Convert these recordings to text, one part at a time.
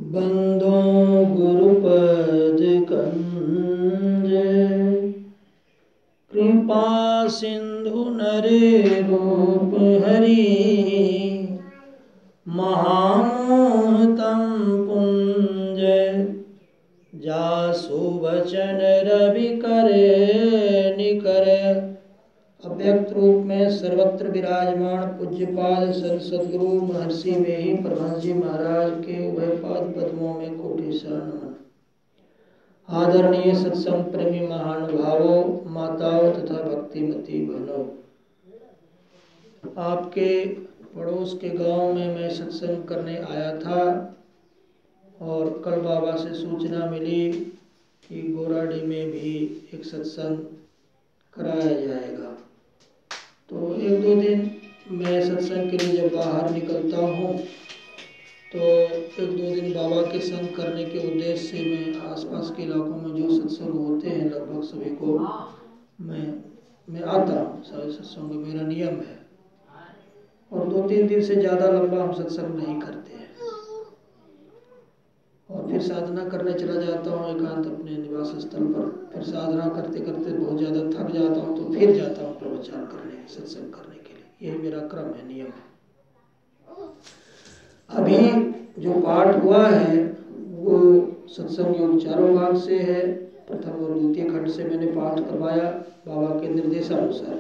बंदो गुरुपद कंज कृपा सिंधु नरे रूप हरि महामोहतम पुंज जासु वचन रवि करे निकर। अव्यक्त रूप में सर्वत्र विराजमान पूज्यपाद सदगुरु महर्षि में ही परमहंस जी महाराज के उभय पाद पद्मों में कोटि नमन। आदरणीय सत्संग प्रेमी महानुभावों, माताओं तथा भक्तिमती बहनों, आपके पड़ोस के गांव में मैं सत्संग करने आया था और कल बाबा से सूचना मिली कि गोराडी में भी एक सत्संग कराया जाएगा। तो एक दो दिन मैं सत्संग के लिए जब बाहर निकलता हूँ तो एक दो दिन बाबा के संग करने के उद्देश्य से मैं आसपास के इलाकों में जो सत्संग होते हैं लगभग सभी को मैं आता हूँ। सारे सत्संग मेरा नियम है और 2-3 दिन से ज़्यादा लंबा हम सत्संग नहीं करते हैं और फिर साधना करने चला जाता हूँ एकांत अपने निवास स्थल पर। फिर साधना करते करते बहुत ज़्यादा थक जाता हूँ तो फिर जाता हूँ प्रवचन करने सत्संग करने के लिए। यही मेरा क्रम है, नियम है। अभी जो पाठ हुआ है वो सत्संग योग चारों भाग से है। प्रथम और द्वितीय खंड से मैंने पाठ करवाया बाबा के निर्देशानुसार।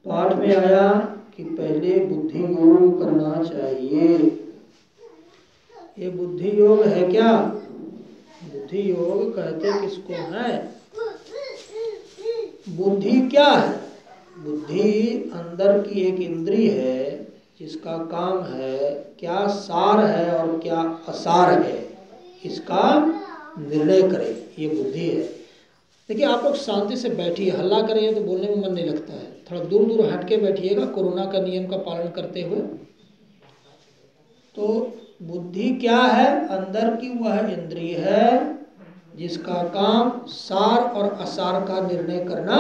पाठ में आया कि पहले बुद्धि योग करना चाहिए। ये बुद्धि योग है क्या? बुद्धि योग कहते किसको है? बुद्धि क्या है? बुद्धि अंदर की एक इंद्रिय है जिसका काम है क्या सार है और क्या असार है इसका निर्णय करे, ये बुद्धि है। देखिए आप लोग शांति से बैठिए, हल्ला करेंगे तो बोलने में मन नहीं लगता है। थोड़ा दूर दूर हट के बैठिएगा कोरोना का नियम का पालन करते हुए। तो बुद्धि क्या है? अंदर की वह इंद्रिय है जिसका काम सार और असार का निर्णय करना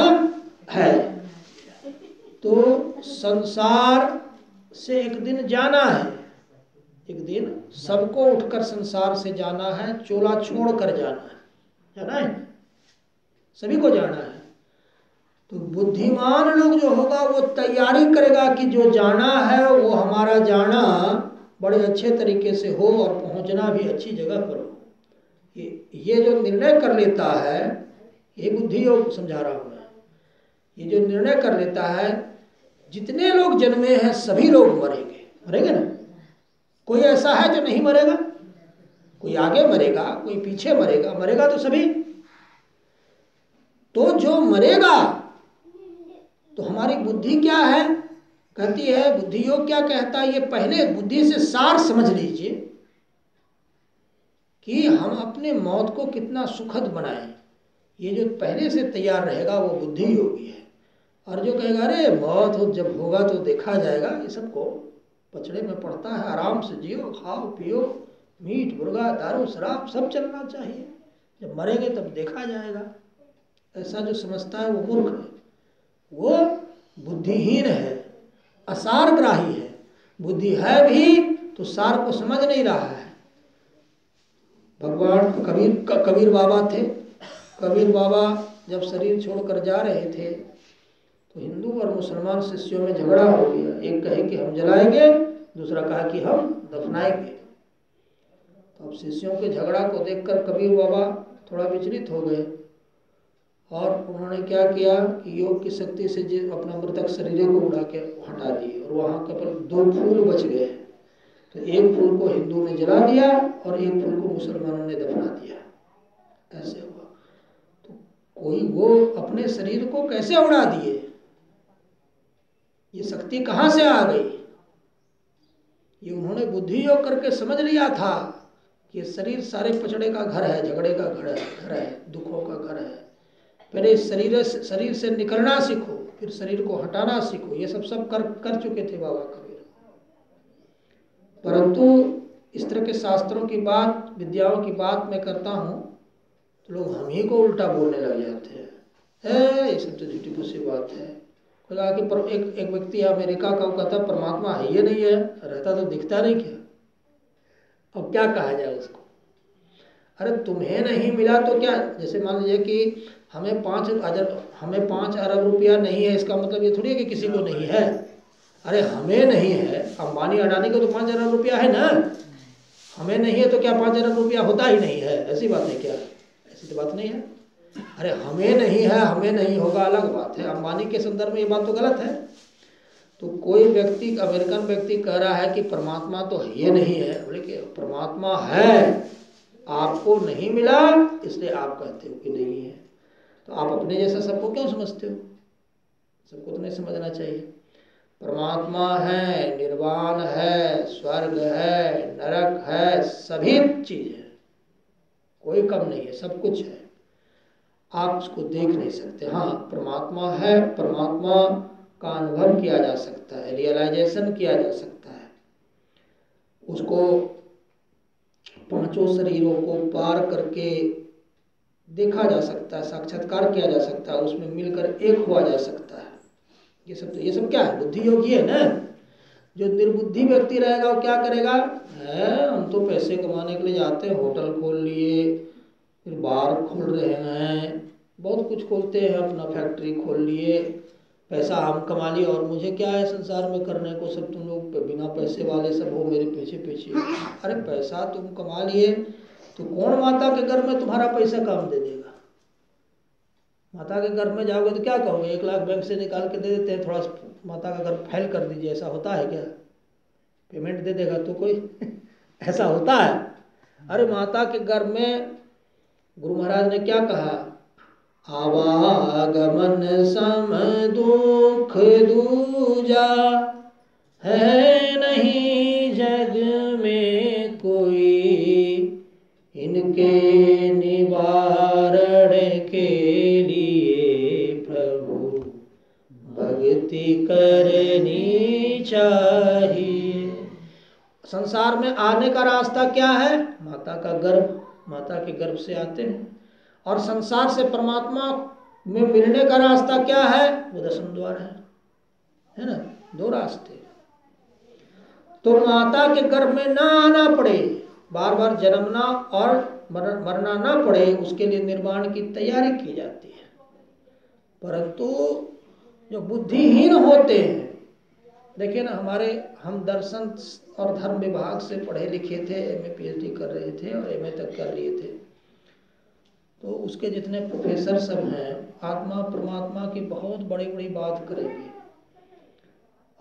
है। तो संसार से एक दिन जाना है, एक दिन सबको उठकर संसार से जाना है, चोला छोड़ कर जाना है, सभी को जाना है। तो बुद्धिमान लोग जो होगा वो तैयारी करेगा कि जो जाना है वो हमारा जाना बड़े अच्छे तरीके से हो और पहुंचना भी अच्छी जगह पर हो। ये जो निर्णय कर लेता है, ये बुद्धि योग समझा रहा हूं मैं। ये जो निर्णय कर लेता है, जितने लोग जन्मे हैं सभी लोग मरेंगे ना। कोई ऐसा है जो नहीं मरेगा? कोई आगे मरेगा, कोई पीछे मरेगा, मरेगा तो सभी। तो जो मरेगा तो हमारी बुद्धि क्या है? कहती है बुद्धि योग क्या कहता है? ये पहले बुद्धि से सार समझ लीजिए कि हम अपने मौत को कितना सुखद बनाएं। ये जो पहले से तैयार रहेगा वो बुद्धि योगी है। और जो कहेगा अरे मौत हो जब होगा तो देखा जाएगा, ये सबको पचड़े में पड़ता है। आराम से जियो, खाओ पियो, मीट मुर्गा दारू शराब सब चलना चाहिए, जब मरेंगे तब देखा जाएगा। ऐसा जो समझता है वो मूर्ख है, वो बुद्धिहीन है, असारग्राही है। बुद्धि है भी तो सार को समझ नहीं रहा है। भगवान कबीर बाबा थे। कबीर बाबा जब शरीर छोड़कर जा रहे थे तो हिंदू और मुसलमान शिष्यों में झगड़ा हो गया। एक कहे कि हम जलाएंगे, दूसरा कहा कि हम दफनाएंगे। तो अब शिष्यों के झगड़ा को देखकर कबीर बाबा थोड़ा विचलित हो गए और उन्होंने क्या किया कि योग की शक्ति से अपना मृतक शरीर को उड़ा के हटा दिए और वहाँ केवल 2 फूल बच गए। तो एक फूल को हिंदू ने जला दिया और एक फूल को मुसलमानों ने दफना दिया। ऐसे हुआ। तो कोई वो अपने शरीर को कैसे उड़ा दिए? ये शक्ति कहाँ से आ गई? ये उन्होंने बुद्धि योग करके समझ लिया था कि शरीर सारे पचड़े का घर है, झगड़े का घर है, दुखों का घर है। पहले शरीर से निकलना सीखो, फिर शरीर को हटाना सीखो। ये सब कर चुके थे बाबा कबीर। परंतु इस तरह के शास्त्रों की बात, विद्याओं की बात मैं करता हूँ तो लोग हम ही को उल्टा बोलने लग जाते हैं। ये सब तो झूठी फूसी बात है। कहा कि एक व्यक्ति अमेरिका का कहता परमात्मा है ये नहीं है, रहता तो दिखता नहीं क्या? अब क्या कहा जाए उसको? अरे तुम्हें नहीं मिला तो क्या, जैसे मान लीजिए कि हमें 5 अरब रुपया नहीं है, इसका मतलब ये थोड़ी है कि किसी को नहीं है। अरे हमें नहीं है, अंबानी अडानी को तो 5 अरब रुपया है ना, हमें नहीं है तो क्या 5 अरब रुपया होता ही नहीं है? ऐसी बात है क्या? ऐसी तो बात नहीं है। अरे हमें नहीं है, हमें नहीं होगा, अलग बात है। अंबानी के संदर्भ में ये बात तो गलत है। तो कोई व्यक्ति, अमेरिकन व्यक्ति कह रहा है कि परमात्मा तो ये नहीं है, बोले कि परमात्मा है, आपको नहीं मिला इसलिए आप कहते हो कि नहीं है। तो आप अपने जैसा सबको क्यों समझते हो? सबको तो नहीं समझना चाहिए। परमात्मा है, निर्वाण है, स्वर्ग है, नरक है, सभी चीज है, कोई कम नहीं है, सब कुछ है। आप उसको देख नहीं सकते। हाँ, परमात्मा है, परमात्मा का अनुभव किया जा सकता है, रियलाइजेशन किया जा सकता है, उसको 5 शरीरों को पार करके देखा जा सकता है, साक्षात्कार किया जा सकता है, उसमें मिलकर एक हुआ जा सकता है। ये सब क्या है? बुद्धि योगी है ना। जो निर्बुद्धि व्यक्ति रहेगा वो क्या करेगा? हम तो पैसे कमाने के लिए जाते हैं, होटल खोल लिए, फिर बार खोल रहे हैं, बहुत कुछ खोलते हैं, अपना फैक्ट्री खोल लिए, पैसा हम कमा लिए, और मुझे क्या है संसार में करने को, सब तुम लोग बिना पैसे वाले सब हो मेरे पीछे पीछे। अरे पैसा तुम कमा लिए तो कौन माता के घर में तुम्हारा पैसा काम दे देगा? माता के घर में जाओगे तो क्या कहोगे? 1 लाख बैंक से निकाल के दे देते हैं, थोड़ा माता का घर फैल कर दीजिए, ऐसा होता है क्या? पेमेंट दे देगा तो कोई ऐसा होता है? अरे माता के घर में गुरु महाराज ने क्या कहा? आवागमन सम दुख दूजा, है नहीं जग में कोई, इनके निवारण के लिए प्रभु भक्ति करनी चाहिए। संसार में आने का रास्ता क्या है? माता का गर्भ, माता के गर्भ से आते हैं। और संसार से परमात्मा में मिलने का रास्ता क्या है? वो दशम द्वार है ना, 2 रास्ते। तो माता के गर्भ में ना आना पड़े, बार बार जन्मना और मरना ना पड़े, उसके लिए निर्वाण की तैयारी की जाती है। परंतु जो बुद्धिहीन होते हैं, देखिए ना, हम दर्शन और धर्म विभाग से पढ़े लिखे थे, एमए पीएचडी कर रहे थे और एमए तक कर लिए थे। तो उसके जितने प्रोफेसर सब हैं, आत्मा परमात्मा की बहुत बड़ी बड़ी बात करेंगे।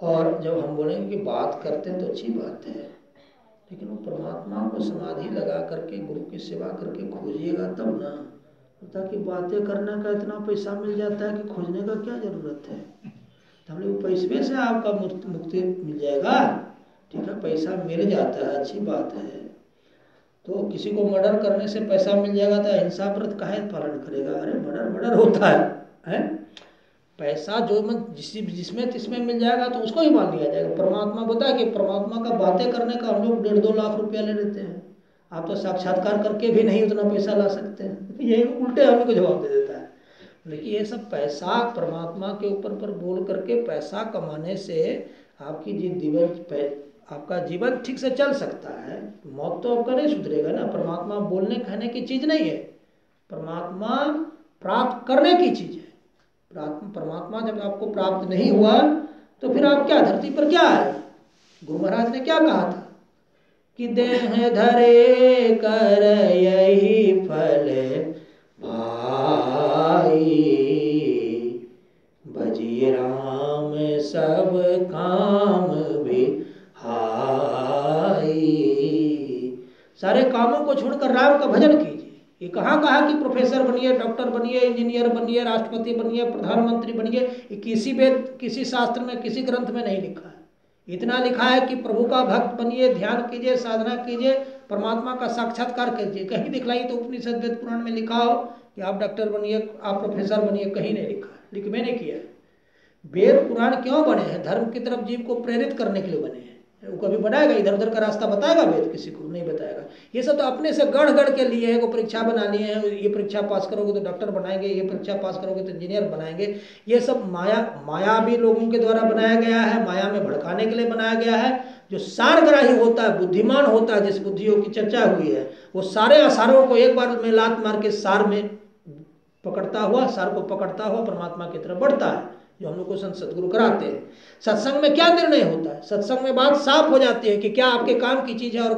और जब हम बोलेंगे कि बात करते हैं तो अच्छी बात है, लेकिन वो परमात्मा को समाधि लगा करके गुरु की सेवा करके खोजिएगा तब ना। ताकि बातें करने का इतना पैसा मिल जाता है कि खोजने का क्या जरूरत है? तो हम लोग पैसे से आपका मुक्ति मिल जाएगा, ठीक है, पैसा मिल जाता है, अच्छी बात है। तो किसी को मर्डर करने से पैसा मिल जाएगा तो अहिंसा व्रत काहे पालन करेगा? अरे मर्डर होता है? पैसा जो जिसमें तिसमें मिल जाएगा तो उसको ही मान लिया जाएगा। परमात्मा बताया कि परमात्मा का बातें करने का हम लोग 1.5-2 लाख रुपया ले लेते हैं, आप तो साक्षात्कार करके भी नहीं उतना पैसा ला सकते हैं। यही उल्टे हमें को जवाब दे देता है। लेकिन ये सब पैसा परमात्मा के ऊपर पर बोल करके पैसा कमाने से आपका जीवन ठीक से चल सकता है, मौत तो आपका नहीं सुधरेगा ना। परमात्मा बोलने कहने की चीज नहीं है, परमात्मा प्राप्त करने की चीज है। परमात्मा जब आपको प्राप्त नहीं हुआ तो फिर आप क्या, धरती पर क्या है? गुरु महाराज ने क्या कहा था कि देह धरे कर यही फल भाई, भजिए राम सब काम भी हाई। सारे कामों को छोड़कर राम का भजन कीजिए। ये कहाँ कहा कि प्रोफेसर बनिए, डॉक्टर बनिए, इंजीनियर बनिए, राष्ट्रपति बनिए, प्रधानमंत्री बनिए? ये किसी शास्त्र में, किसी ग्रंथ में नहीं लिखा है। इतना लिखा है कि प्रभु का भक्त बनिए, ध्यान कीजिए, साधना कीजिए, परमात्मा का साक्षात्कार कीजिए। कहीं दिखलाई तो उपनिषद वेद पुराण में लिखा हो कि आप डॉक्टर बनिए, आप प्रोफेसर बनिए? कहीं नहीं लिखा, लिख मैंने किया है। वेद पुराण क्यों बने हैं? धर्म की तरफ जीव को प्रेरित करने के लिए बने हैं। वो कभी बनाएगा इधर उधर का रास्ता? बताएगा वेद? किसी को नहीं बताएगा। ये सब तो अपने से गढ़ के लिए है, वो परीक्षा बना लिए हैं, ये परीक्षा पास करोगे तो डॉक्टर बनाएंगे, ये परीक्षा पास करोगे तो इंजीनियर बनाएंगे। ये सब मायावी लोगों के द्वारा बनाया गया है, माया में भड़काने के लिए बनाया गया है। जो सारग्राही होता है, बुद्धिमान होता है, जिस बुद्धियों की चर्चा हुई है, वो सारे असारों को एक बार में लात मार के सार में पकड़ता हुआ, सार को पकड़ता हुआ परमात्मा की तरफ बढ़ता है, जो हम लोग को संत सदगुरु कराते हैं। सत्संग में क्या निर्णय होता है? सत्संग में बात साफ हो जाती है कि क्या आपके काम की चीज है और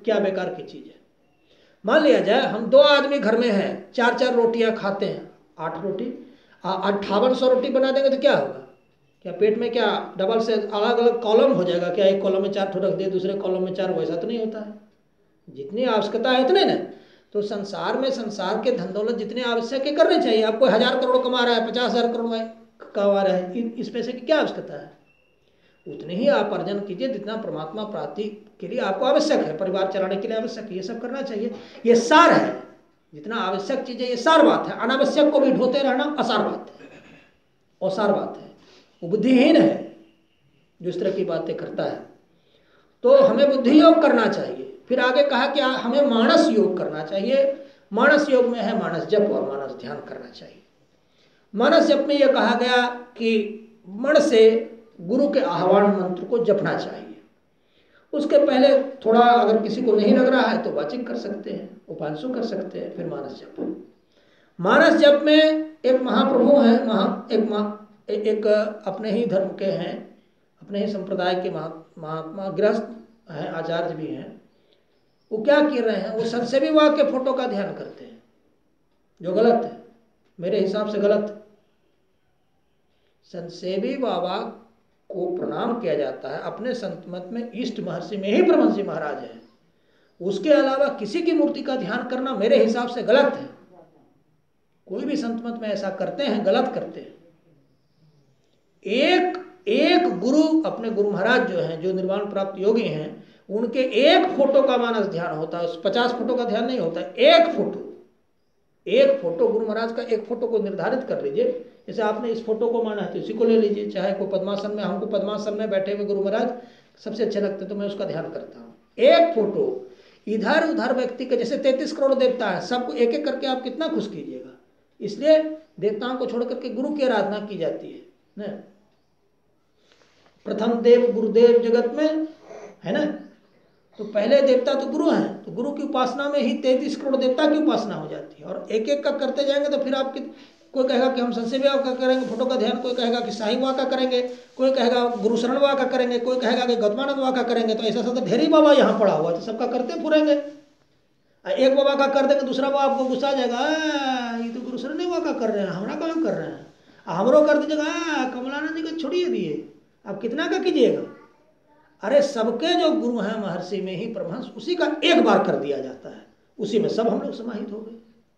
क्या बेकार की चीज है। मान लिया जाए हम 2 आदमी घर में हैं, 4-4 रोटियां खाते हैं, 8 रोटी 5800 रोटी बना देंगे तो क्या होगा? क्या पेट में क्या डबल से अलग अलग कॉलम हो जाएगा क्या? एक कॉलम में 4 ठो रख दे, दूसरे कॉलम में 4, वैसा तो नहीं होता है। जितनी आवश्यकता है इतने ना। तो संसार में संसार के धन दौलत जितने आवश्यक है करने चाहिए। आप कोई 1000 करोड़ कमा रहा है, 50,000 करोड़ कमा रहा है, इस पैसे की क्या आवश्यकता है? उतने ही आप अर्जन कीजिए जितना परमात्मा प्राप्ति के लिए आपको आवश्यक है, परिवार चलाने के लिए आवश्यक है, ये सब करना चाहिए। ये सार है, जितना आवश्यक चीज है ये सार बात है। अनावश्यक को भी ढोते रहना असार बात है, असार बात है। वो बुद्धिहीन है जो इस तरह की बातें करता है। तो हमें बुद्धि योग करना चाहिए। फिर आगे कहा कि हमें मानस योग करना चाहिए। मानस योग में है मानस जप और मानस ध्यान करना चाहिए। मानस जप में यह कहा गया कि मन से गुरु के आह्वान मंत्र को जपना चाहिए। उसके पहले थोड़ा अगर किसी को नहीं लग रहा है तो वाचिक कर सकते हैं, उपांशु कर सकते हैं, फिर मानस जप। मानस जप में एक महाप्रभु हैं, एक अपने ही धर्म के हैं, अपने ही संप्रदाय के महात्मा गृहस्थ हैं, आचार्य भी हैं। वो क्या कर रहे हैं? वो संतसेवी बाबा के फोटो का ध्यान करते हैं, जो गलत है, मेरे हिसाब से गलत है। संतसेवी बाबा को प्रणाम किया जाता है, अपने संत मत में इष्ट महर्षि में ही परमहंस जी महाराज है। उसके अलावा किसी की मूर्ति का ध्यान करना मेरे हिसाब से गलत है। कोई भी संत मत में ऐसा करते हैं, गलत करते हैं। एक गुरु, अपने गुरु महाराज जो हैं, जो निर्वाण प्राप्त योगी हैं, उनके एक फोटो का मानस ध्यान होता है। 50 फोटो का ध्यान नहीं होता है, एक फोटो गुरु महाराज का, एक फोटो को निर्धारित कर लीजिए। जैसे आपने इस फोटो को माना है तो इसी को ले लीजिए। चाहे कोई पद्मासन में, हमको पद्मासन में बैठे हुए गुरु महाराज सबसे अच्छे लगते तो मैं उसका ध्यान करता हूँ। एक फोटो इधर उधर व्यक्ति के, जैसे 33 करोड़ देवता है, सबको एक एक करके आप कितना खुश कीजिएगा। इसलिए देवताओं को छोड़ करके गुरु की आराधना की जाती है ना। प्रथम देव गुरुदेव जगत में है ना। तो पहले देवता तो गुरु हैं, तो गुरु की उपासना में ही 33 करोड़ देवता की उपासना हो जाती है। और एक एक का करते जाएंगे तो फिर आपकी, कोई कहेगा कि हम संतसेवी बाबा का करेंगे फोटो का ध्यान, कोई कहेगा कि साईं बाबा का करेंगे, कोई कहेगा गुरु शरण बाबा का करेंगे, कोई कहेगा कि गौतमानंद बाबा का करेंगे। तो ऐसा सब ढेर ही बाबा यहाँ पड़ा हुआ है, तो सबका करते फुरेंगे। एक बाबा का कर देंगे, दूसरा बाबा आपको गुस्सा आ जाएगा, ये तो गुरु शरण बाबा का कर रहे हैं, हमारा काम कर रहे हैं। हमरो कर दीजिएगा, कमलानंद जी को छोड़िए दिए, आप कितना का कीजिएगा। अरे सबके जो गुरु हैं महर्षि में ही परमहंस, उसी का एक बार कर दिया जाता है, उसी में सब हम लोग समाहित हो गए,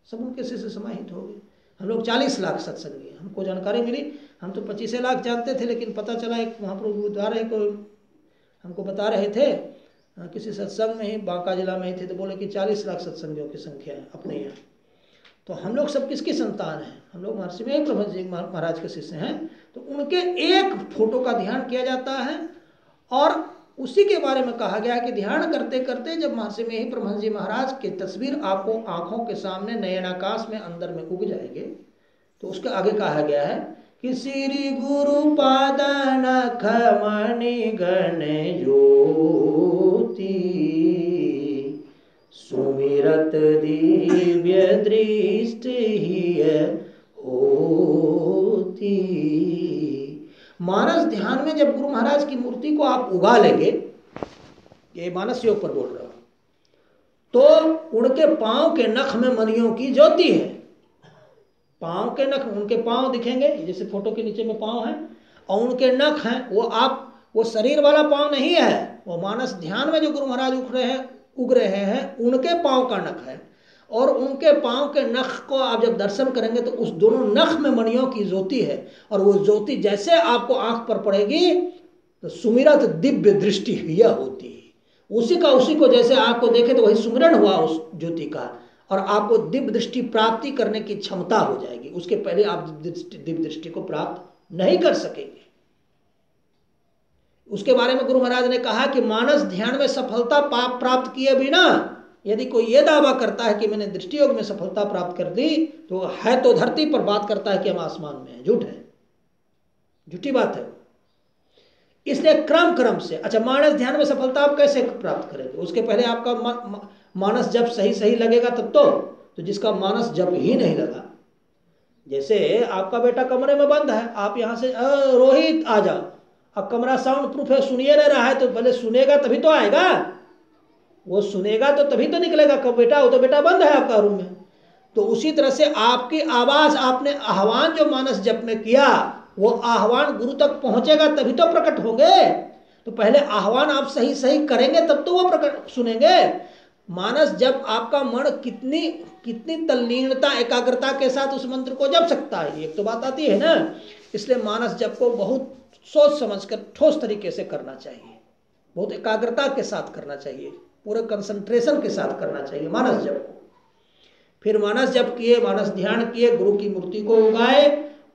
सब उनके से समाहित हो गए। हम लोग 40 लाख सत्संगी हैं, हमको जानकारी मिली। हम तो 25 लाख जानते थे, लेकिन पता चला एक महाप्रभु गुरुद्वारे को हमको बता रहे थे, किसी सत्संग में ही, बांका जिला में ही थे, तो बोले कि 40 लाख सत्संगियों की संख्या है अपने यहाँ। तो हम लोग सब किसकी संतान हैं? हम लोग महर्षि में एक परमहंस जी महाराज के शिष्य हैं। तो उनके एक फोटो का ध्यान किया जाता है और उसी के बारे में कहा गया है कि ध्यान करते करते जब महर्षि में ही परमहंस जी महाराज की तस्वीर आपको आंखों के सामने नयनाकाश में अंदर में उग जाएंगे, तो उसके आगे कहा गया है कि श्री गुरु पाद नख मणि गण ज्योति सुमिरत दिव्य दृष्टि होती। मानस ध्यान में जब गुरु महाराज की मूर्ति को आप उगा लेंगे, ये मानस योग पर बोल रहा हूं, तो उनके पांव के नख में मणियों की ज्योति है। पांव के नख, उनके पांव दिखेंगे जैसे फोटो के नीचे में पांव है, और उनके नख हैं वो शरीर वाला पांव नहीं है, वो मानस ध्यान में जो गुरु महाराज उग रहे हैं उनके पांव का नख है। और उनके पांव के नख को आप जब दर्शन करेंगे तो उस दोनों नख में मणियों की ज्योति है, और वो ज्योति जैसे आपको आंख पर पड़ेगी तो सुमिरत दिव्य दृष्टि यह होती है। उसी को जैसे आपको देखे तो वही सुमिरन हुआ उस ज्योति का, और आपको दिव्य दृष्टि प्राप्ति करने की क्षमता हो जाएगी। उसके पहले आप दिव्य दृष्टि को प्राप्त नहीं कर सकेंगे। उसके बारे में गुरु महाराज ने कहा कि मानस ध्यान में सफलता प्राप्त किए बिना यदि कोई ये दावा करता है कि मैंने दृष्टि योग में सफलता प्राप्त कर दी, तो धरती पर बात करता है कि हम आसमान में हैं। झूठ है, झूठी बात है। इसलिए क्रम क्रम से, अच्छा मानस ध्यान में सफलता आप कैसे प्राप्त करेंगे? उसके पहले आपका मानस जब सही सही लगेगा तब तो जिसका मानस जब ही नहीं लगा, जैसे आपका बेटा कमरे में बंद है, आप यहाँ से रोहित आ जाओ, अब कमरा साउंड प्रूफ है, सुनिए नहीं रहा है, तो पहले सुनेगा तभी तो आएगा, वो सुनेगा तो तभी तो निकलेगा। कब बेटा, वो तो बेटा बंद है आपका रूम में। तो उसी तरह से आपकी आवाज, आपने आह्वान जो मानस जप में किया, वो आह्वान गुरु तक पहुंचेगा तभी तो प्रकट होंगे। तो पहले आह्वान आप सही सही करेंगे तब तो वो प्रकट सुनेंगे। मानस जब आपका मन कितनी कितनी तल्लीनता एकाग्रता के साथ उस मंत्र को जप सकता है, एक तो बात आती है ना। इसलिए मानस जप को बहुत सोच समझकर ठोस तरीके से करना चाहिए, बहुत एकाग्रता के साथ करना चाहिए, पूरे कंसंट्रेशन के साथ करना चाहिए मानस जप को। फिर मानस जप किए, मानस ध्यान किए, गुरु की मूर्ति को उगाए,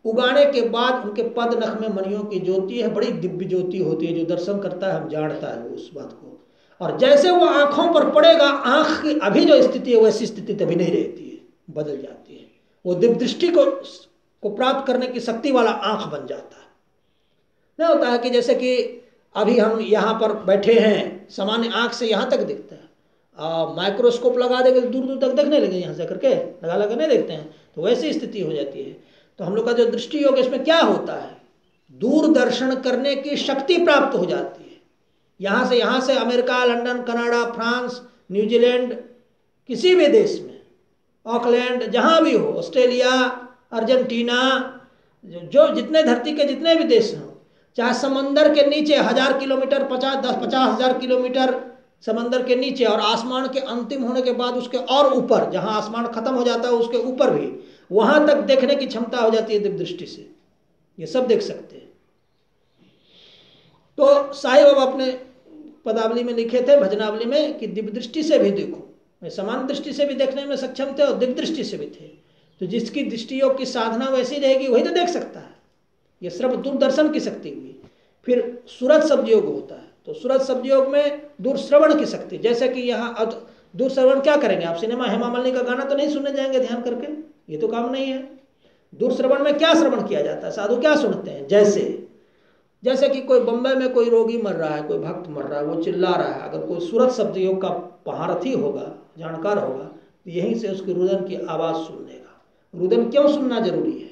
उगाने के बाद उनके पद नख में मणियों की ज्योति है, बड़ी दिव्य ज्योति होती है, जो दर्शन करता है हम जानता है उस बात को। और जैसे वो आंखों पर पड़ेगा, आंख की अभी जो स्थिति है वैसी स्थिति तभी नहीं रहती है, बदल जाती है। वो दिव्य दृष्टि को प्राप्त करने की शक्ति वाला आंख बन जाता है। नहीं होता है कि जैसे कि अभी हम यहाँ पर बैठे हैं, सामान्य आंख से यहाँ तक दिखता है, माइक्रोस्कोप लगा देंगे तो दूर दूर तक देखने लगे, यहाँ से करके लगा लगा नहीं देखते हैं, तो वैसी स्थिति हो जाती है। तो हम लोग का जो दृष्टि योग, इसमें क्या होता है, दूरदर्शन करने की शक्ति प्राप्त हो जाती है। यहाँ से America, London, Canada, France, New Zealand, किसी भी देश में, ऑकलैंड, जहाँ भी हो, ऑस्ट्रेलिया, अर्जेंटीना, जो जितने धरती के जितने भी देश हों, चाहे समंदर के नीचे 1000 किलोमीटर, 50,000 किलोमीटर समंदर के नीचे, और आसमान के अंतिम होने के बाद उसके और ऊपर, जहाँ आसमान खत्म हो जाता है उसके ऊपर भी, वहाँ तक देखने की क्षमता हो जाती है दिव्य दृष्टि से, ये सब देख सकते हैं। तो साईं बाबा अपने पदावली में लिखे थे, भजनावली में, कि दिव्य दृष्टि से भी देखो। मैं समान दृष्टि से भी देखने में सक्षम थे और दिव्य दृष्टि से भी थे। तो जिसकी दृष्टि योग की साधना वैसी रहेगी वही तो देख सकता है। ये सिर्फ दूरदर्शन की शक्ति हुई। फिर सूरत शब्द योग होता है, तो सूरत शब्द योग में दूरश्रवण की शक्ति, जैसे कि यहाँ अब दूरश्रवण क्या करेंगे आप, सिनेमा हेमा मालिनी का गाना तो नहीं सुनने जाएंगे ध्यान करके, ये तो काम नहीं है। दूरश्रवण में क्या श्रवण किया जाता है, साधु क्या सुनते हैं, जैसे कि कोई बम्बई में कोई रोगी मर रहा है, कोई भक्त मर रहा है, वो चिल्ला रहा है, अगर कोई सूरत शब्द योग का महारथी होगा, जानकार होगा, तो यहीं से उसकी रुदन की आवाज़ सुन लेगा। रुदन क्यों सुनना जरूरी है,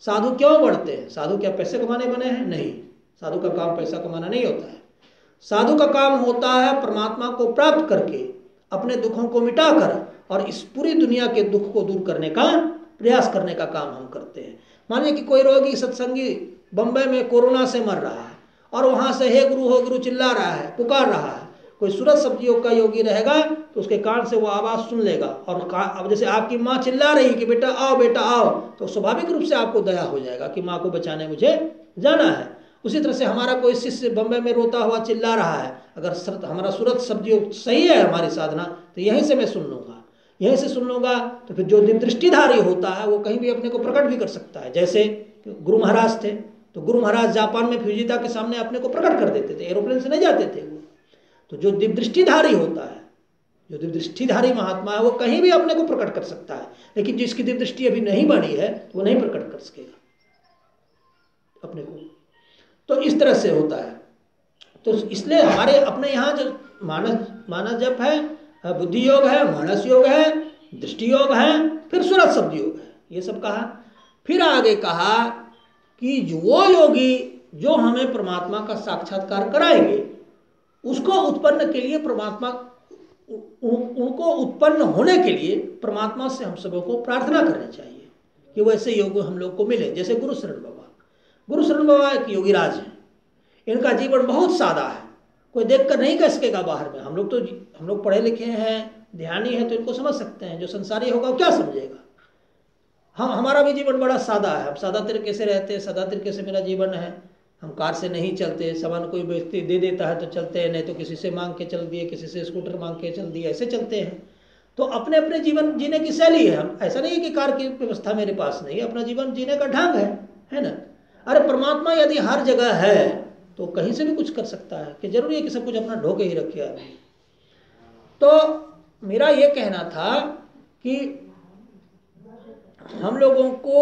साधु क्यों बढ़ते हैं, साधु क्या पैसे कमाने बने हैं, नहीं, साधु का काम पैसा कमाना नहीं होता है। साधु का काम होता है परमात्मा को प्राप्त करके अपने दुखों को मिटाकर और इस पूरी दुनिया के दुख को दूर करने का प्रयास करने का काम हम करते हैं। मानिए कि कोई रोगी सत्संगी बम्बई में कोरोना से मर रहा है और वहाँ से हे गुरु हो गुरु चिल्ला रहा है, पुकार रहा है, कोई सूरत शब्द योग का योगी रहेगा तो उसके कान से वो आवाज़ सुन लेगा। और अब जैसे आपकी माँ चिल्ला रही कि बेटा आओ, तो स्वाभाविक रूप से आपको दया हो जाएगा कि माँ को बचाने मुझे जाना है। उसी तरह से हमारा कोई शिष्य बम्बई में रोता हुआ चिल्ला रहा है, अगर हमारा सूरत शब्द योग सही है हमारी साधना, तो यहीं से मैं सुन लूँगा, यहीं से सुन लूँगा। तो फिर जो दृष्टिधारी होता है वो कहीं भी अपने को प्रकट भी कर सकता है। जैसे गुरु महाराज थे, तो गुरु महाराज जापान में फ्यूजिता के सामने अपने को प्रकट कर देते थे, एरोप्लेन से नहीं जाते थे वो। तो जो दिव्य दृष्टिधारी होता है, जो दिव्य दृष्टिधारी महात्मा है, वो कहीं भी अपने को प्रकट कर सकता है। लेकिन जिसकी दिव्य दृष्टि अभी नहीं बनी है वो नहीं प्रकट कर सकेगा अपने को। तो इस तरह से होता है। तो इसलिए हमारे अपने यहाँ जो मानस जप है, बुद्धि योग है, मानस योग है, दृष्टि योग है, फिर सूरत शब्द योग है, ये सब कहा। फिर आगे कहा कि वो योगी जो हमें परमात्मा का साक्षात्कार कराएंगे, उसको उत्पन्न के लिए परमात्मा, उनको उत्पन्न होने के लिए परमात्मा से हम सबों को प्रार्थना करनी चाहिए कि वैसे योग हम लोग को मिले। जैसे गुरु शरण बाबा एक योगी राज हैं, इनका जीवन बहुत सादा है, कोई देखकर नहीं कह सकेगा बाहर में। हम लोग पढ़े लिखे हैं, ध्यानी हैं, तो इनको समझ सकते हैं। जो संसारी होगा वो क्या समझेगा। हमारा भी जीवन बड़ा सादा है, हम सादा तरीके से रहते हैं, सादा तरीके से मेरा जीवन है। हम कार से नहीं चलते, सामान कोई व्यक्ति दे देता है तो चलते हैं, नहीं तो किसी से मांग के चल दिए, किसी से स्कूटर मांग के चल दिए, ऐसे चलते हैं। तो अपने अपने जीवन जीने की शैली है। हम ऐसा नहीं है कि कार की व्यवस्था मेरे पास नहीं है, अपना जीवन जीने का ढंग है ना। अरे परमात्मा यदि हर जगह है तो कहीं से भी कुछ कर सकता है, कि जरूरी है कि सब कुछ अपना ढोके ही रखे आदमी। तो मेरा ये कहना था कि हम लोगों को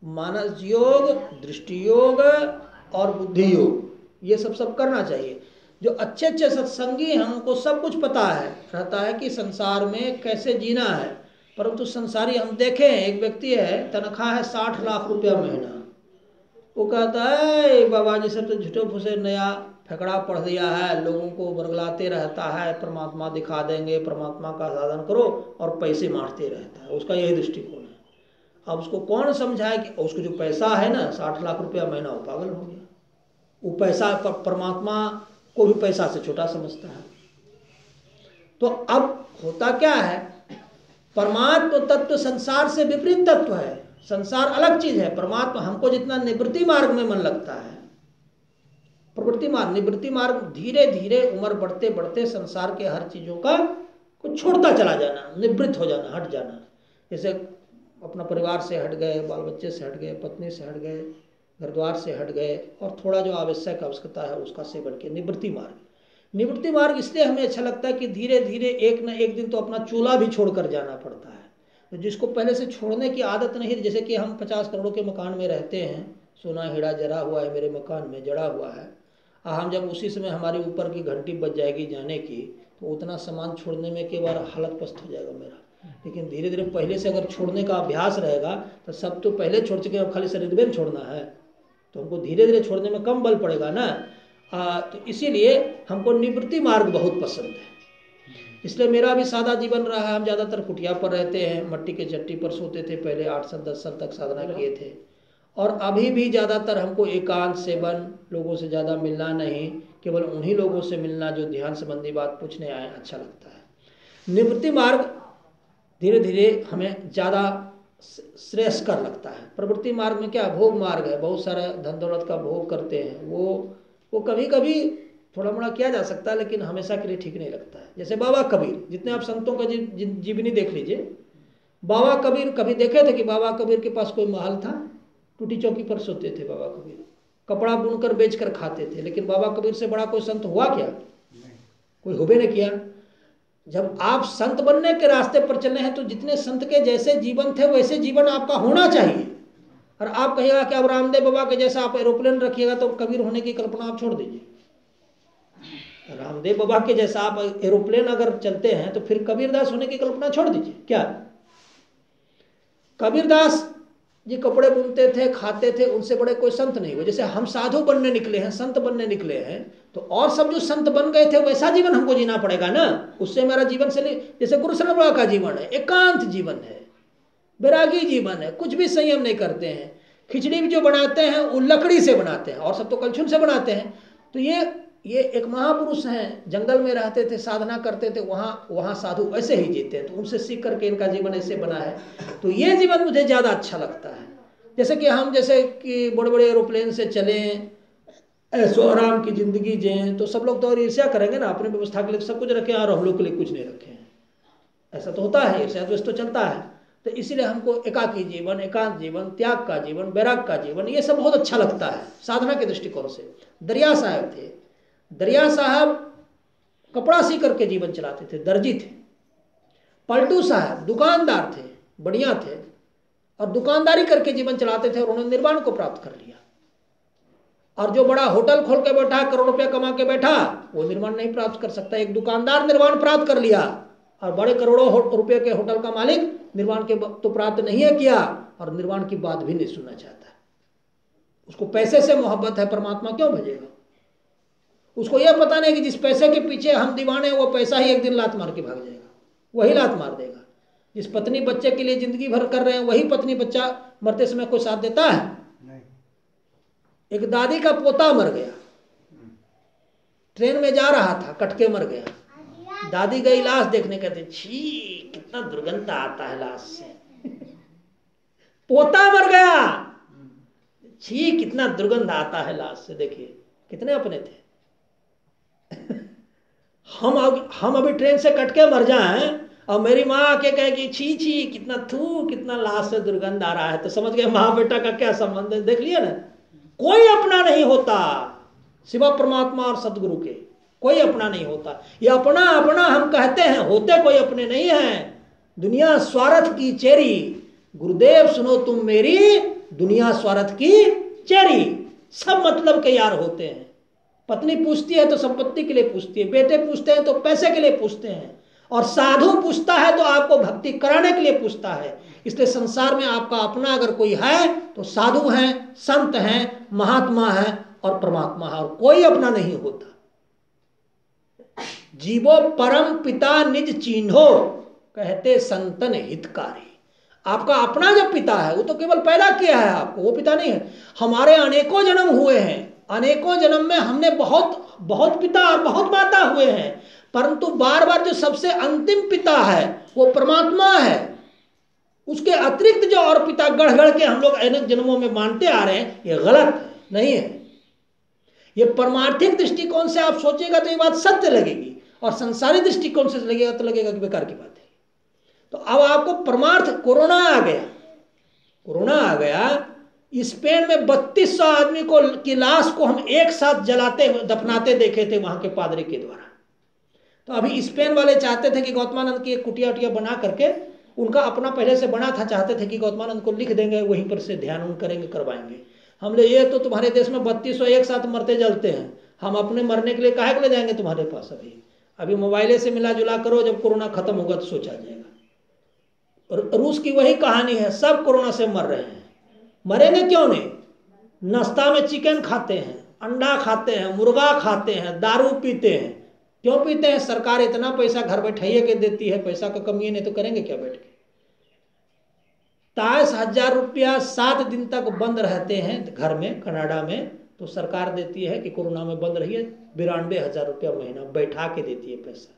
मानस योग, दृष्टि योग और बुद्धि योग, ये सब करना चाहिए। जो अच्छे अच्छे सत्संगी हैं उनको सब कुछ पता है रहता है कि संसार में कैसे जीना है, परंतु संसारी हम देखें, एक व्यक्ति है तनख्वाह है 60 लाख रुपया महीना, वो कहता है बाबा जी सब तो झूठे फूसे नया फेकड़ा पढ़ दिया है, लोगों को बरगलाते रहता है, परमात्मा दिखा देंगे, परमात्मा का साधन करो, और पैसे मारते रहता है, उसका यही दृष्टिकोण है। अब उसको कौन समझाए कि उसको जो पैसा है ना 60 लाख रुपया महीना, वो पागल हो गया, वो पैसा परमात्मा को भी पैसा से छोटा समझता है। तो अब होता क्या है, परमात्मा तत्व संसार से विपरीत तत्व है, संसार अलग चीज है, परमात्मा हमको जितना निवृत्ति मार्ग में मन लगता है, प्रवृत्ति मार्ग निवृत्ति मार्ग धीरे धीरे उम्र बढ़ते बढ़ते संसार के हर चीजों का कुछ छोड़ता चला जाना, निवृत्त हो जाना, हट जाना। जैसे अपना परिवार से हट गए, बाल बच्चे से हट गए, पत्नी से हट गए, घर द्वार से हट गए, और थोड़ा जो आवश्यक आवश्यकता है उसका सेवन किया, निवृत्ति मार्ग। निवृत्ति मार्ग इसलिए हमें अच्छा लगता है कि धीरे धीरे एक न एक दिन तो अपना चूल्हा भी छोड़कर जाना पड़ता है। तो जिसको पहले से छोड़ने की आदत नहीं, जैसे कि हम 50 करोड़ के मकान में रहते हैं, सोना हीरा जरा हुआ है मेरे मकान में, जड़ा हुआ है, हम जब उसी समय हमारी ऊपर की घंटी बज जाएगी जाने की, तो उतना सामान छोड़ने में के बार हालत पस्त हो जाएगा मेरा। लेकिन धीरे धीरे पहले से अगर छोड़ने का अभ्यास रहेगा तो सब तो पहले छोड़ चुके, अब खाली शरीर में छोड़ना है, तो हमको धीरे धीरे छोड़ने में कम बल पड़ेगा ना। तो इसीलिए हमको निवृत्ति मार्ग बहुत पसंद है। इसलिए मेरा भी सादा जीवन रहा है, हम ज़्यादातर कुटिया पर रहते हैं, मट्टी के चट्टी पर सोते थे, पहले 8 साल 10 साल तक साधना किए थे, और अभी भी ज़्यादातर हमको एकांत सेवन, लोगों से ज़्यादा मिलना नहीं, केवल उन्हीं लोगों से मिलना जो ध्यान संबंधी बात पूछने आए, अच्छा लगता है। निवृत्ति मार्ग धीरे धीरे हमें ज़्यादा श्रेयस्कर लगता है। प्रवृत्ति मार्ग में क्या भोग मार्ग है, बहुत सारा धन दौलत का भोग करते हैं, वो कभी कभी थोड़ा मोड़ा किया जा सकता है, लेकिन हमेशा के लिए ठीक नहीं लगता है। जैसे बाबा कबीर, जितने आप संतों का जीवनी देख लीजिए, बाबा कबीर कभी देखे थे कि बाबा कबीर के पास कोई महल था? टूटी चौकी पर सोते थे बाबा कबीर, कपड़ा बुनकर बेचकर खाते थे, लेकिन बाबा कबीर से बड़ा कोई संत हुआ क्या? कोई होबे नहीं किया। जब आप संत बनने के रास्ते पर चले हैं तो जितने संत के जैसे जीवन थे वैसे जीवन आपका होना चाहिए। और आप कहिएगा कि अब रामदेव बाबा के जैसा आप एरोप्लेन रखिएगा तो कबीर होने की कल्पना आप छोड़ दीजिए। रामदेव बाबा के जैसा आप एरोप्लेन अगर चलते हैं तो फिर कबीरदास होने की कल्पना छोड़ दीजिए। क्या कबीरदास जी कपड़े बुनते थे, खाते थे, उनसे बड़े कोई संत नहीं हुए। जैसे हम साधु बनने निकले हैं, संत बनने निकले हैं, तो और सब जो संत बन गए थे वैसा जीवन हमको जीना पड़ेगा ना। उससे हमारा जीवन से नहीं, जैसे गुरु शरण बाबा का जीवन है, एकांत जीवन है, वैरागी जीवन है, कुछ भी संयम नहीं करते हैं। खिचड़ी भी जो बनाते हैं वो लकड़ी से बनाते हैं, और सब तो कलछुल से बनाते हैं। तो ये एक महापुरुष हैं, जंगल में रहते थे, साधना करते थे, वहाँ साधु ऐसे ही जीते हैं, तो उनसे सीख करके इनका जीवन ऐसे बना है। तो ये जीवन मुझे ज़्यादा अच्छा लगता है। जैसे कि हम जैसे कि बड़े बड़े एरोप्लेन से चलें, ऐसो आराम की ज़िंदगी जिएं, तो सब लोग तो और ईर्ष्या करेंगे ना, अपने व्यवस्था के लिए सब कुछ रखे और हम लोग के लिए कुछ नहीं रखे हैं। ऐसा तो होता है, ईर्ष्या द्वेष तो चलता है। तो इसीलिए हमको एकाकी जीवन, एकांत जीवन, त्याग का जीवन, वैराग का जीवन, ये सब बहुत अच्छा लगता है साधना के दृष्टिकोण से। दरिया साहब थे, दरिया साहब कपड़ा सी करके जीवन चलाते थे, दर्जी थे। पलटू साहब दुकानदार थे, बढ़िया थे, और दुकानदारी करके जीवन चलाते थे, और उन्होंने निर्वाण को प्राप्त कर लिया। और जो बड़ा होटल खोल के बैठा, करोड़ रुपया कमा के बैठा, वो निर्वाण नहीं प्राप्त कर सकता। एक दुकानदार निर्वाण प्राप्त कर लिया, और बड़े करोड़ों रुपये के होटल का मालिक निर्वाण के तो प्राप्त नहीं है किया, और निर्वाण की बात भी नहीं सुनना चाहता। उसको पैसे से मोहब्बत है, परमात्मा क्यों भजेगा? उसको यह पता नहीं कि जिस पैसे के पीछे हम दीवाने हैं वो पैसा ही एक दिन लात मार के भाग जाएगा, वही लात मार देगा। जिस पत्नी बच्चे के लिए जिंदगी भर कर रहे हैं वही पत्नी बच्चा मरते समय कोई साथ देता है? नहीं। एक दादी का पोता मर गया, ट्रेन में जा रहा था, कटके मर गया। दादी गई लाश देखने, कहते छी कितना दुर्गंध आता है लाश से। पोता मर गया, छी कितना दुर्गंध आता है लाश से। देखिए कितने अपने थे। हम अभी ट्रेन से कटके मर जाएं और मेरी माँ आके कहेगी छी छी कितना कितना लाश से दुर्गंध आ रहा है, तो समझ गए माँ बेटा का क्या संबंध है। देख लिया ना, कोई अपना नहीं होता सिवा परमात्मा और सदगुरु के, कोई अपना नहीं होता। ये अपना अपना हम कहते हैं, होते कोई अपने नहीं हैं। दुनिया स्वार्थ की चेरी, गुरुदेव सुनो तुम मेरी, दुनिया स्वार्थ की चेरी। सब मतलब के यार होते हैं, पत्नी पूछती है तो संपत्ति के लिए पूछती है, बेटे पूछते हैं तो पैसे के लिए पूछते हैं, और साधु पूछता है तो आपको भक्ति कराने के लिए पूछता है। इसलिए संसार में आपका अपना अगर कोई है तो साधु हैं, संत हैं, महात्मा हैं और परमात्मा है, और कोई अपना नहीं होता। जीवो परम पिता निज चिन्हो, कहते संतन हितकारी। आपका अपना जो पिता है वो तो केवल पैदा किया है आपको, वो पिता नहीं है। हमारे अनेकों जन्म हुए हैं, अनेकों जन्म में हमने बहुत बहुत पिता और बहुत माता हुए हैं, परंतु बार बार जो सबसे अंतिम पिता है वो परमात्मा है। उसके अतिरिक्त जो और पिता गढ़ गढ़ के हम लोग अनेक जन्मों में मानते आ रहे हैं, ये गलत नहीं है। ये परमार्थिक दृष्टिकोण से आप सोचेगा तो ये बात सत्य लगेगी, और संसारी दृष्टिकोण से लगेगा तो लगेगा कि बेकार की बात है। तो अब आपको परमार्थ, कोरोना आ गया, कोरोना आ गया, स्पेन में 3200 आदमी को की लाश को हम एक साथ जलाते दफनाते देखे थे वहां के पादरी के द्वारा। तो अभी स्पेन वाले चाहते थे कि गौतमानंद की एक कुटिया उटिया बना करके, उनका अपना पहले से बना था, चाहते थे कि गौतमानंद को लिख देंगे, वहीं पर से ध्यान उन करेंगे, करवाएंगे। हम लोग ये तो तुम्हारे देश में 3200 एक साथ मरते जलते हैं, हम अपने मरने के लिए काहे के ले जाएंगे तुम्हारे पास? अभी मोबाइले से मिला जुला करो, जब कोरोना खत्म होगा तो सोचा जाएगा। रूस की वही कहानी है, सब कोरोना से मर रहे हैं। मरेंगे क्यों नहीं? नाश्ता में चिकन खाते हैं, अंडा खाते हैं, मुर्गा खाते हैं, दारू पीते हैं। क्यों पीते हैं? सरकार इतना पैसा घर बैठाइए के देती है, पैसा का कमी है, नहीं तो करेंगे क्या बैठ के? 23,000 रुपया 7 दिन तक बंद रहते हैं घर में, कनाडा में, तो सरकार देती है कि कोरोना में बंद रहिए, 92,000 रुपया महीना बैठा के देती है पैसा।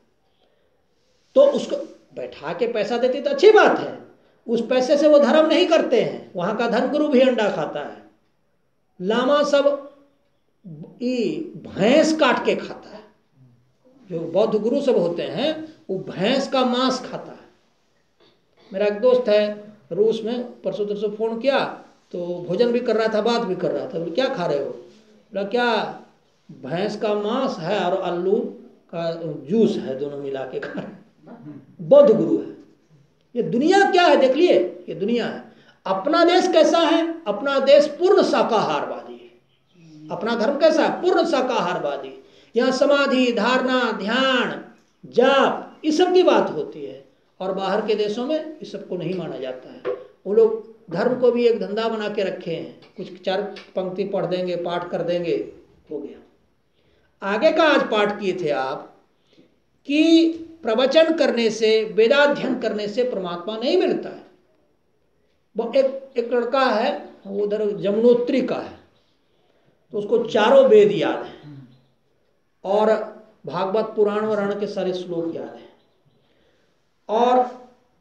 तो उसको बैठा के पैसा देती तो अच्छी बात है, उस पैसे से वो धर्म नहीं करते हैं। वहां का धर्मगुरु भी अंडा खाता है, लामा सब भैंस काट के खाता है। जो बौद्ध गुरु सब होते हैं वो भैंस का मांस खाता है। मेरा एक दोस्त है रूस में, परसों तरसों फोन किया तो भोजन भी कर रहा था, बात भी कर रहा था। बोले क्या खा रहे हो? बोला क्या, भैंस का मांस है और आलू का जूस है, दोनों मिला के खा रहे। बौद्ध गुरु है। ये दुनिया क्या है देख लिए, ये दुनिया है। अपना देश कैसा है? अपना देश पूर्ण शाकाहारवादी है। अपना धर्म कैसा है? पूर्ण शाकाहारवादी। यहाँ समाधि, धारणा, ध्यान, जाप, इस सब की बात होती है, और बाहर के देशों में इस सब को नहीं माना जाता है। वो लोग धर्म को भी एक धंधा बना के रखे हैं, कुछ 4 पंक्ति पढ़ देंगे, पाठ कर देंगे, हो गया। आगे का आज पाठ किए थे आप कि प्रवचन करने से, वेदाध्ययन करने से परमात्मा नहीं मिलता है। वो एक लड़का है, वो उधर जमुनोत्री का है, तो उसको चारों वेद याद है और भागवत पुराण वराण के सारे श्लोक याद है। और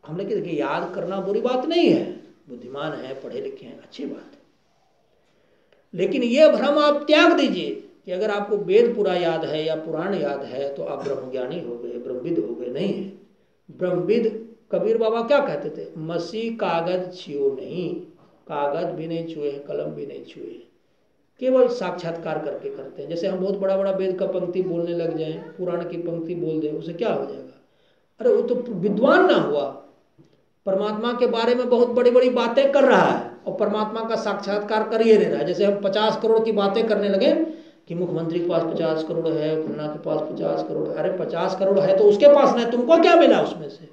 हमने कहा देखिए, याद करना बुरी बात नहीं है, बुद्धिमान है, पढ़े लिखे हैं, अच्छी बात है। लेकिन ये भ्रम आप त्याग दीजिए कि अगर आपको वेद पूरा याद है या पुराण याद है तो आप ब्रह्मज्ञानी हो गए, ब्रह्मविद हो गए। नहीं है। ब्रह्मविद, कबीर बाबा क्या कहते थे? मसी कागज छियो नहीं, कागज भी नहीं छुए, कलम भी नहीं छुए, केवल साक्षात्कार करके करते हैं। जैसे हम बहुत बड़ा बड़ा वेद का पंक्ति बोलने लग जाएं, पुराण की पंक्ति बोल दें, उसे क्या हो जाएगा? अरे वो तो विद्वान ना हुआ, परमात्मा के बारे में बहुत बड़ी बड़ी बातें कर रहा है और परमात्मा का साक्षात्कार कर ही नहीं रहा है। जैसे हम 50 करोड़ की बातें करने लगे कि मुख्यमंत्री के पास 50 करोड़ है, फलना के पास 50 करोड़ है। अरे 50 करोड़ है तो उसके पास नहीं, तुमको क्या मिला उसमें से?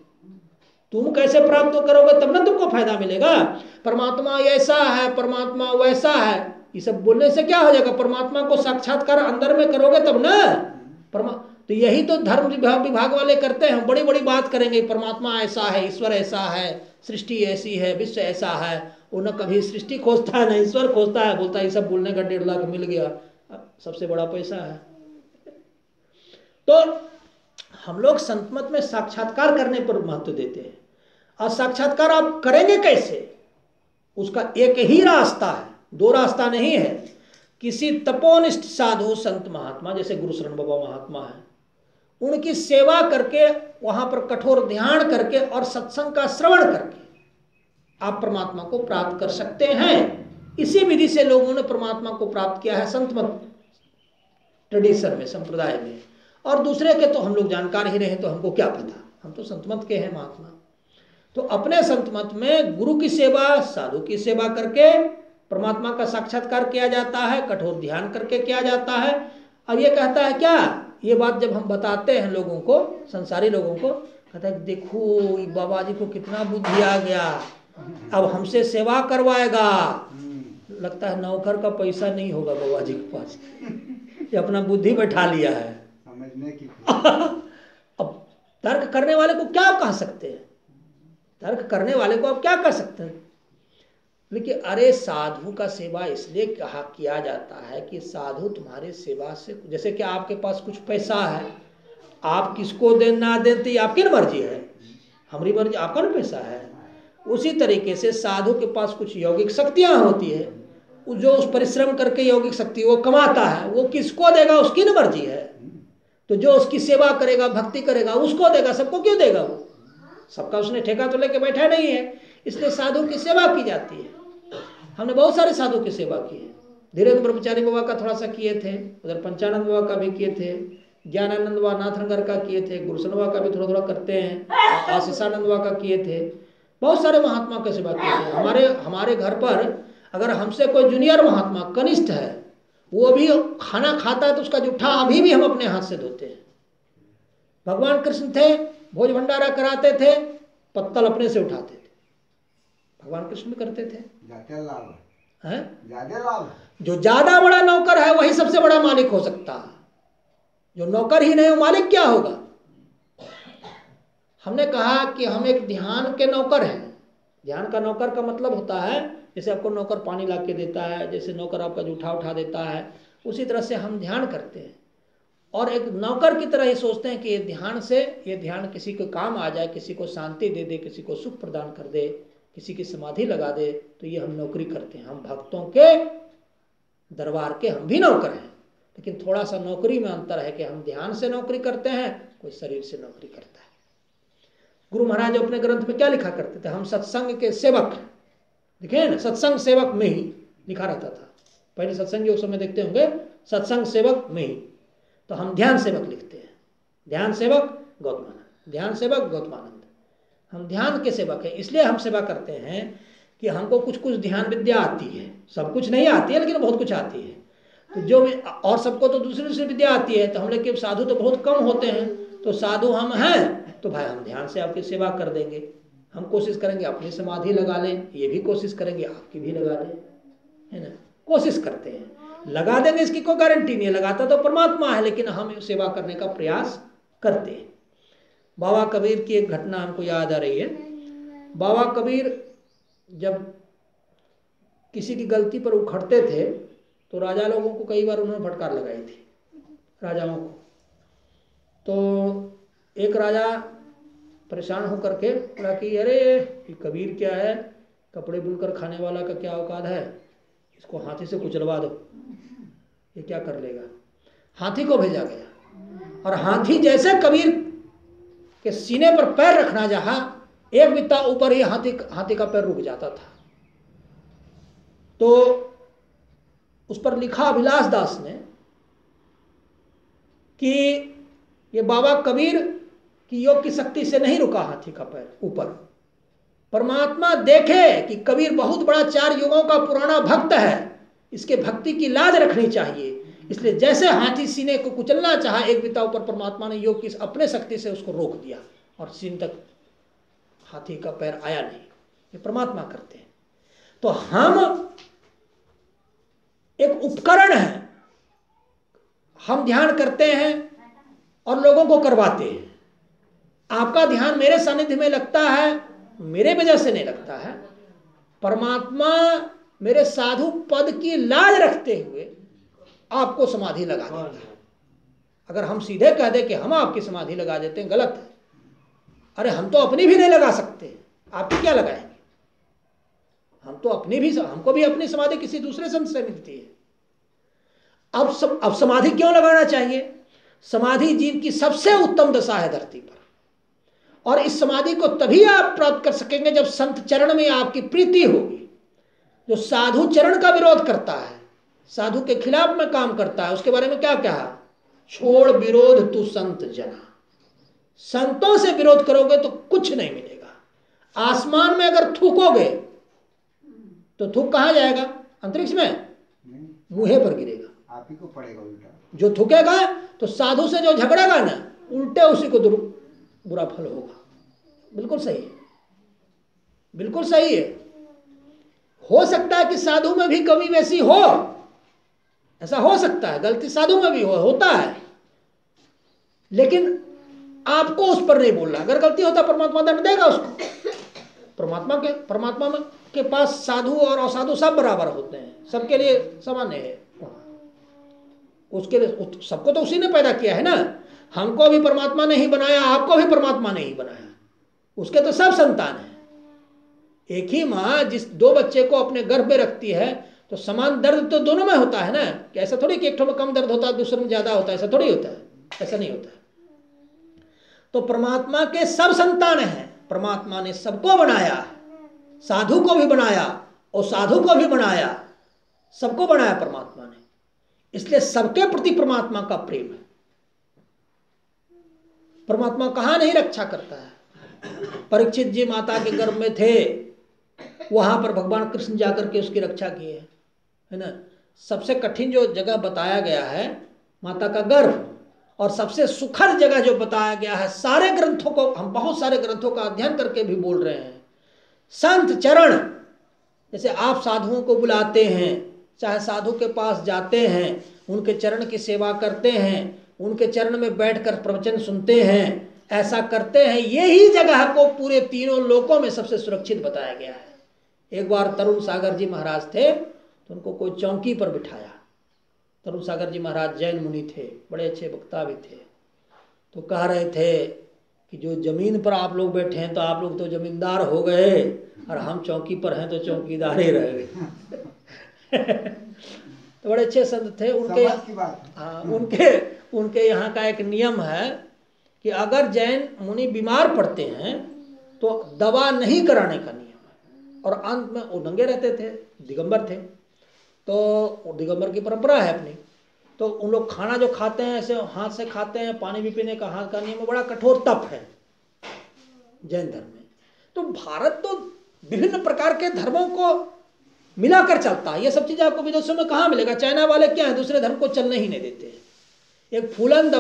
तुम कैसे प्राप्त करोगे? तब ना तुमको फायदा मिलेगा। परमात्मा ऐसा है, परमात्मा वैसा है, ये सब बोलने से क्या हो जाएगा? परमात्मा को साक्षात्कार अंदर में करोगे तब ना। तो यही तो धर्म विभाग वाले करते हैं, बड़ी बड़ी बात करेंगे, परमात्मा ऐसा है, ईश्वर ऐसा है, सृष्टि ऐसी है, विश्व ऐसा है। वो न कभी सृष्टि खोजता है, न ईश्वर खोजता है, बोलता है ये सब बोलने का 1.5 लाख मिल गया, सबसे बड़ा पैसा है। तो हम लोग संत मत में साक्षात्कार करने पर महत्व देते हैं। और साक्षात्कार आप करेंगे कैसे? उसका एक ही रास्ता है, 2 रास्ता नहीं है। किसी तपोनिष्ठ साधु संत महात्मा, जैसे गुरु शरण बाबा महात्मा है, उनकी सेवा करके, वहां पर कठोर ध्यान करके और सत्संग का श्रवण करके आप परमात्मा को प्राप्त कर सकते हैं। इसी विधि से लोगों ने परमात्मा को प्राप्त किया है संत मत ट्रेडिशन में, संप्रदाय में। और दूसरे के तो हम लोग जानकार ही रहे, तो हमको क्या पता, हम तो संत मत के हैं महात्मा। तो अपने संत मत में गुरु की सेवा, साधु की सेवा करके परमात्मा का साक्षात्कार किया जाता है, कठोर ध्यान करके किया जाता है। अब ये कहता है क्या, ये बात जब हम बताते हैं लोगों को, संसारी लोगों को, कहता है देखो बाबा जी को कितना बुद्धि आ गया, अब हमसे सेवा करवाएगा। लगता है नौकर का पैसा नहीं होगा बाबा जी के पास, ये अपना बुद्धि बैठा लिया है समझने की। अब तर्क करने वाले को क्या कह सकते हैं, तर्क करने वाले को आप क्या कर सकते हैं। लेकिन अरे साधु का सेवा इसलिए कहा किया जाता है कि साधु तुम्हारे सेवा से, जैसे कि आपके पास कुछ पैसा है, आप किसको दे ना देते आपकी न मर्जी है, हमारी मर्जी, आपका न पैसा है। उसी तरीके से साधु के पास कुछ यौगिक शक्तियां होती है, जो उस परिश्रम करके यौगिक शक्ति वो कमाता है, वो किसको देगा उसकी न मर्जी है। तो जो उसकी सेवा करेगा, भक्ति करेगा, उसको देगा, सबको क्यों देगा वो, सबका उसने ठेका तो लेके बैठा नहीं है। इसलिए साधु की सेवा की जाती है। हमने बहुत सारे साधु की सेवा की है। धीरेन्द्र ब्रह्मचारी बाबा का थोड़ा सा किए थे, उधर पंचानंद बाबा का भी किए थे, ज्ञानानंद बाबा नाथनगर का किए थे, गुरुसन बाबा का भी थोड़ा थोड़ा करते हैं, आशीषानंद बाबा का किए थे। बहुत सारे महात्मा की सेवा किए थे। हमारे घर पर अगर हमसे कोई जूनियर महात्मा कनिष्ठ है, वो भी खाना खाता है तो उसका जूठा अभी भी हम अपने हाथ से धोते हैं। भगवान कृष्ण थे, भोज भंडारा कराते थे, पत्तल अपने से उठाते थे। भगवान कृष्ण भी करते थे। ज्यादा लाभ, जो ज्यादा बड़ा नौकर है वही सबसे बड़ा मालिक हो सकता है, जो नौकर ही नहीं हो मालिक क्या होगा। हमने कहा कि हम एक ध्यान के नौकर हैं। ध्यान का नौकर का मतलब होता है जैसे आपको नौकर पानी ला के देता है, जैसे नौकर आपका जूठा उठा देता है, उसी तरह से हम ध्यान करते हैं। और एक नौकर की तरह ये सोचते हैं कि ये ध्यान किसी को काम आ जाए, किसी को शांति दे दे, किसी को सुख प्रदान कर दे, किसी की समाधि लगा दे, तो ये हम नौकरी करते हैं। हम भक्तों के दरबार के हम भी नौकर हैं, लेकिन थोड़ा सा नौकरी में अंतर है कि हम ध्यान से नौकरी करते हैं, कोई शरीर से नौकरी करता है। गुरु महाराज अपने ग्रंथ में क्या लिखा करते थे, हम सत्संग के सेवक। देखे ना, सत्संग सेवक में ही लिखा रहता था। पहले सत्संग जो समय देखते होंगे, सत्संग सेवक में ही, तो हम ध्यान सेवक लिखते हैं। ध्यान सेवक गौतमानंद, ध्यान सेवक गौतमानंद। हम ध्यान के सेवक हैं, इसलिए हम सेवा करते हैं कि हमको कुछ कुछ ध्यान विद्या आती है। सब कुछ नहीं आती है, लेकिन बहुत कुछ आती है। तो जो भी, और सबको तो दूसरी दूसरी विद्या आती है, तो हम लोग के साधु तो बहुत कम होते हैं। तो साधु हम हैं तो भाई हम ध्यान से आपकी सेवा कर देंगे। हम कोशिश करेंगे अपनी समाधि लगा लें, ये भी कोशिश करेंगे आपकी भी लगा लें, है ना। कोशिश करते हैं, लगा देंगे इसकी कोई गारंटी नहीं है, लगाता तो परमात्मा है, लेकिन हम सेवा करने का प्रयास करते हैं। बाबा कबीर की एक घटना हमको याद आ रही है। बाबा कबीर जब किसी की गलती पर उखड़ते थे तो राजा लोगों को कई बार उन्होंने फटकार लगाई थी, राजाओं को। तो एक राजा परेशान होकर के बोला कि अरे ये कबीर क्या है, कपड़े बुनकर खाने वाला का क्या औकात है, इसको हाथी से कुचलवा दो, ये क्या कर लेगा। हाथी को भेजा गया, और हाथी जैसे कबीर के सीने पर पैर रखना चाहा, एक बित्ता ऊपर ही हाथी का पैर रुक जाता था। तो उस पर लिखा अभिलाष दास ने कि ये बाबा कबीर की योग की शक्ति से नहीं रुका हाथी का पैर ऊपर। परमात्मा देखे कि कबीर बहुत बड़ा 4 युगों का पुराना भक्त है, इसके भक्ति की लाज रखनी चाहिए, इसलिए जैसे हाथी सीने को कुचलना चाहा, एक बिता ऊपर परमात्मा ने योग की अपने शक्ति से उसको रोक दिया, और सीन तक हाथी का पैर आया नहीं। ये परमात्मा करते हैं। तो हम एक उपकरण है, हम ध्यान करते हैं और लोगों को करवाते हैं। आपका ध्यान मेरे सानिध्य में लगता है, मेरे वजह से नहीं लगता है। परमात्मा मेरे साधु पद की लाज रखते हुए आपको समाधि लगा देता है। अगर हम सीधे कह दें कि हम आपकी समाधि लगा देते हैं, गलत है। अरे हम तो अपनी भी नहीं लगा सकते, आपकी क्या लगाएंगे। हम तो हमको भी अपनी समाधि किसी दूसरे संत से मिलती है। अब समाधि क्यों लगाना चाहिए। समाधि जीव की सबसे उत्तम दशा है धरती पर, और इस समाधि को तभी आप प्राप्त कर सकेंगे जब संत चरण में आपकी प्रीति होगी। जो साधु चरण का विरोध करता है, साधु के खिलाफ में काम करता है, उसके बारे में क्या कहा, छोड़ विरोध तू संत जना। संतों से विरोध करोगे तो कुछ नहीं मिलेगा। आसमान में अगर थूकोगे तो थूक कहां जाएगा, अंतरिक्ष में, मुंहे पर गिरेगा, आप ही को पड़ेगा उल्टा। जो थूकेगा तो साधु से जो झगड़ेगा ना, उल्टे उसी को बुरा फल होगा। बिल्कुल सही है, बिल्कुल सही है। हो सकता है कि साधु में भी कमी वैसी हो, ऐसा हो सकता है, गलती साधु में भी होता है, लेकिन आपको उस पर नहीं बोलना। अगर गलती होता परमात्मा दंड देगा उसको। परमात्मा के पास साधु और असाधु सब बराबर होते हैं, सबके लिए सामान्य है। उसके लिए सबको तो उसी ने पैदा किया है ना। हमको भी परमात्मा ने ही बनाया, आपको भी परमात्मा ने ही बनाया, उसके तो सब संतान है। एक ही माँ जिस दो बच्चे को अपने गर्भ में रखती है तो समान दर्द तो दोनों में होता है ना। कि ऐसा थोड़ी कि एक ठो में कम दर्द होता है दूसरे में ज्यादा होता है, ऐसा थोड़ी होता है, ऐसा नहीं होता है। तो परमात्मा के सब संतान हैं, परमात्मा ने सबको बनाया, साधु को भी बनाया और साधु को भी बनाया, सबको बनाया परमात्मा ने। इसलिए सबके प्रति परमात्मा का प्रेम है। परमात्मा कहां नहीं रक्षा करता है। परीक्षित जी माता के गर्भ में थे, वहां पर भगवान कृष्ण जाकर के उसकी रक्षा की है ना। सबसे कठिन जो जगह बताया गया है माता का गर्भ, और सबसे सुखद जगह जो बताया गया है, सारे ग्रंथों को हम बहुत सारे ग्रंथों का अध्ययन करके भी बोल रहे हैं, संत चरण। जैसे आप साधुओं को बुलाते हैं, चाहे साधु के पास जाते हैं, उनके चरण की सेवा करते हैं, उनके चरण में बैठकर प्रवचन सुनते हैं, ऐसा करते हैं, यही जगह को पूरे तीनों लोकों में सबसे सुरक्षित बताया गया है। एक बार तरुण सागर जी महाराज थे तो उनको कोई चौकी पर बिठाया। तरुण सागर जी महाराज जैन मुनि थे, बड़े अच्छे वक्ता भी थे। तो कह रहे थे कि जो जमीन पर आप लोग बैठे हैं तो आप लोग तो जमींदार हो गए, और हम चौकी पर हैं तो चौकीदार ही रह गए। तो बड़े अच्छे संत थे। उनके यहाँ का एक नियम है कि अगर जैन मुनि बीमार पड़ते हैं तो दवा नहीं कराने का नियम है। और अंत में वो नंगे रहते थे, दिगंबर थे, तो दिगंबर की परंपरा है अपनी। तो उन लोग खाना जो खाते हैं ऐसे हाथ से खाते हैं, पानी भी पीने का हाथ का नियम बड़ा कठोर तप है जैन धर्म में। तो भारत तो विभिन्न प्रकार के धर्मों को मिलाकर चलता है। ये सब चीजें आपको विदेशों में कहाँ मिलेगा। चाइना वाले क्या है, दूसरे धर्म को चलने ही नहीं देते। एक फूलन